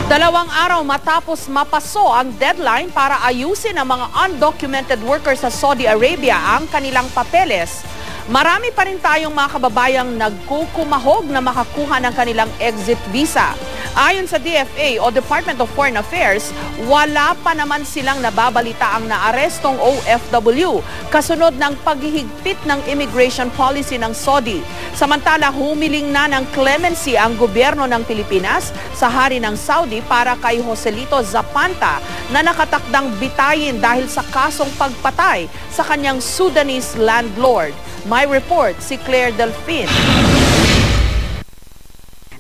2 araw matapos mapaso ang deadline para ayusin ang mga undocumented workers sa Saudi Arabia ang kanilang papeles, marami pa rin tayong mga kababayang nagkukumahog na makakuha ng kanilang exit visa. Ayon sa DFA o Department of Foreign Affairs, wala pa naman silang nababalita ang naarestong OFW kasunod ng paghihigpit ng immigration policy ng Saudi. Samantala, humiling na ng clemency ang gobyerno ng Pilipinas sa hari ng Saudi para kay Joselito Zapanta na nakatakdang bitayin dahil sa kasong pagpatay sa kanyang Sudanese landlord. May report si Claire Delfin.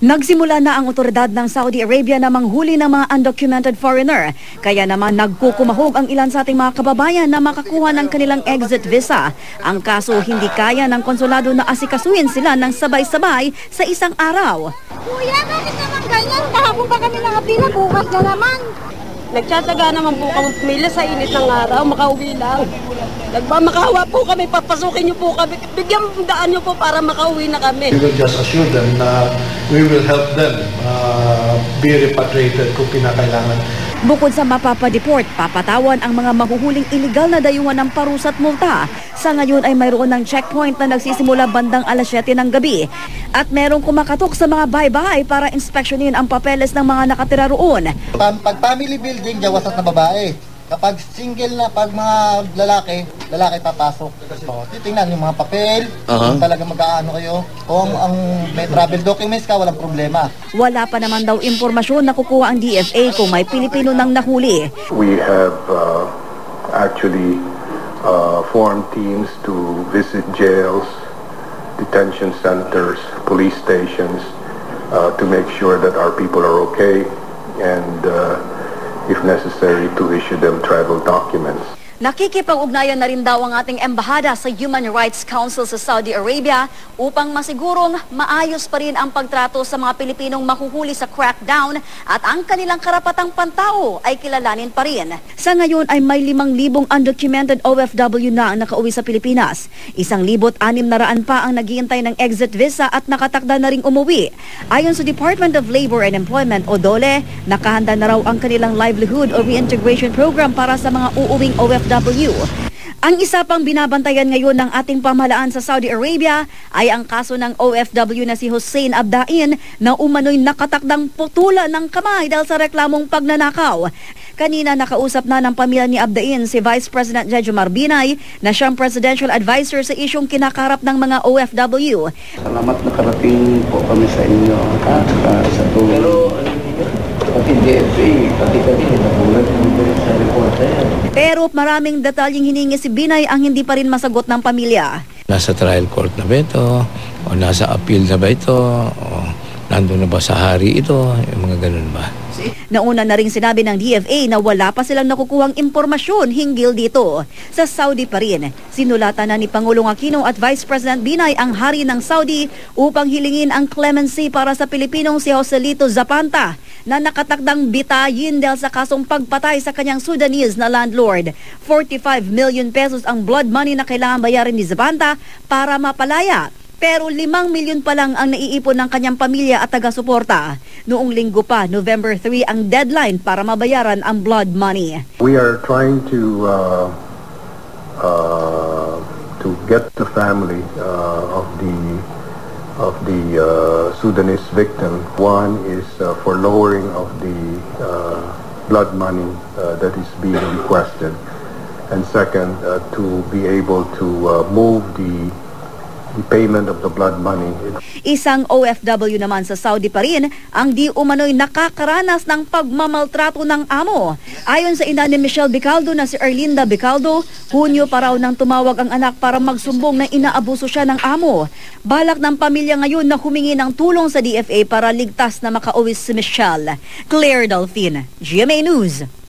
Nagsimula na ang otoridad ng Saudi Arabia na manghuli ng mga undocumented foreigner. Kaya naman nagkukumahog ang ilan sa ating mga kababayan na makakuha ng kanilang exit visa. Ang kaso, hindi kaya ng konsulado na asikasuhin sila ng sabay-sabay sa isang araw. Kuya, bakit naman ganyan? Kahapon pa kami nakapila, bukas na naman. Nagtsatsaga naman po kami pumila sa init ng araw, makauwi lang. Nagmamakawa po kami, papasukin niyo po kami, bigyan daan niyo po para makauwi na kami. We will just assure them na we will help them be repatriated kung pinakailangan. Bukod sa mapapadeport, papatawan ang mga mahuhuling iligal na dayuhan ng parusa at multa. Sa ngayon ay mayroon ng checkpoint na nagsisimula bandang alas 7 ng gabi. At merong kumakatok sa mga bahay-bahay para inspeksyonin ang papeles ng mga nakatira roon. Pag family building, jawasat na babae. Kapag single na, pag mga lalaki papasok. So, titingnan yung mga papel, kung talaga mag-aano kayo. Kung ang may travel documents ka, walang problema. Wala pa naman daw impormasyon na kukuha ang DFA kung may Pilipino nang nahuli. We have actually formed teams to visit jails, detention centers, police stations to make sure that our people are okay and if necessary, to issue them travel documents. Nakikipag-ugnayan na rin daw ang ating embahada sa Human Rights Council sa Saudi Arabia upang masigurong maayos pa rin ang pagtrato sa mga Pilipinong mahuhuli sa crackdown at ang kanilang karapatang pantao ay kilalanin pa rin. Sa ngayon ay may 5,000 undocumented OFW na ang nakauwi sa Pilipinas. 1,600 pa ang naghihintay ng exit visa at nakatakda na ring umuwi. Ayon sa Department of Labor and Employment o DOLE, nakahanda na raw ang kanilang livelihood o reintegration program para sa mga uuwing OFW. Ang isa pang binabantayan ngayon ng ating pamahalaan sa Saudi Arabia ay ang kaso ng OFW na si Hussein Abdain na umano'y nakatakdang putulan ng kamay dahil sa reklamong pagnanakaw. Kanina nakausap na ng pamilya ni Abdain si Vice President Jejomar Binay na siyang presidential advisor sa isyong kinakarap ng mga OFW. Salamat nakarating po kami sa inyo at sa tulong. Pero maraming detalyeng hiningi si Binay ang hindi pa rin masagot ng pamilya. Nasa trial court na ba ito? O nasa appeal na ba ito? O nandun na ba sa hari ito? Yung mga ganun ba? Nauna na rin sinabi ng DFA na wala pa silang nakukuhang impormasyon hinggil dito. Sa Saudi pa rin, sinulatan na ni Pangulong Aquino at Vice President Binay ang hari ng Saudi upang hilingin ang clemency para sa Pilipinong si Joselito Zapanta na nakatakdang bitayin dahil sa kasong pagpatay sa kanyang Sudanese na landlord. 45 million pesos ang blood money na kailangan bayarin ni Zapanta para mapalaya. Pero 5 milyon pa lang ang naiipon ng kanyang pamilya at taga-suporta. Noong linggo pa, November 3 ang deadline para mabayaran ang blood money. We are trying to get the family of the Sudanese victim. One is for lowering of the blood money that is being requested, and second to be able to move the payment of the blood money. Isang OFW naman sa Saudi pa rin ang di umano'y nakakaranas ng pagmamaltrato ng amo. Ayon sa ina ni Michelle Bicaldo na si Erlinda Bicaldo, Hunyo pa raw nang tumawag ang anak para magsumbong na inaabuso siya ng amo. Balak ng pamilya ngayon na humingi ng tulong sa DFA para ligtas na makauwi si Michelle. Claire Delfin, GMA News.